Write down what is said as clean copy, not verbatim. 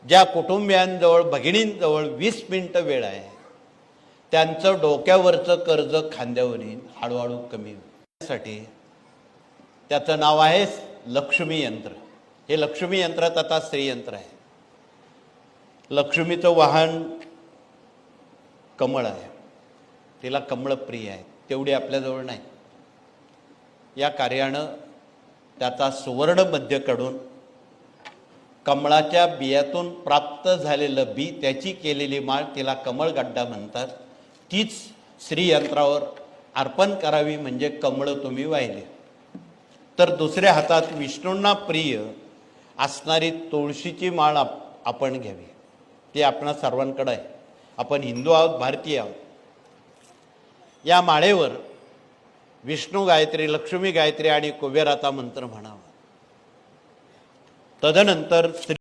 ज्या कुटुंबियांजवळ भगिनींजवळ 20 मिनिटं वेळ आहे त्यांचं डोक्यावरचं कर्ज खांद्यावर येईल, हळूहळू कमी होण्यासाठी त्याचं नाव आहे लक्ष्मी यंत्र. हे लक्ष्मी यंत्रात आता श्रीयंत्र आहे. लक्ष्मीचं वाहन कमळ आहे, तिला कमळ प्रिय आहे, तेवढी आपल्याजवळ नाही. या कार्यानं त्याचा सुवर्ण मध्य काढून कमळाच्या बियातून प्राप्त झालेलं बी, त्याची केलेली माळ, तिला कमळगड्डा म्हणतात, तीच श्रीयंत्रावर अर्पण करावी म्हणजे कमळ तुम्ही वाहिले. तर दुसऱ्या हातात विष्णूंना प्रिय असणारी तुळशीची माळ आपण घ्यावी. ती आपणा सर्वांकडे आहे. आपण हिंदू आहोत, भारतीय आहोत. या माळेवर विष्णू गायत्री, लक्ष्मी गायत्री आणि कुबेराचा मंत्र म्हणावा. तदनंतर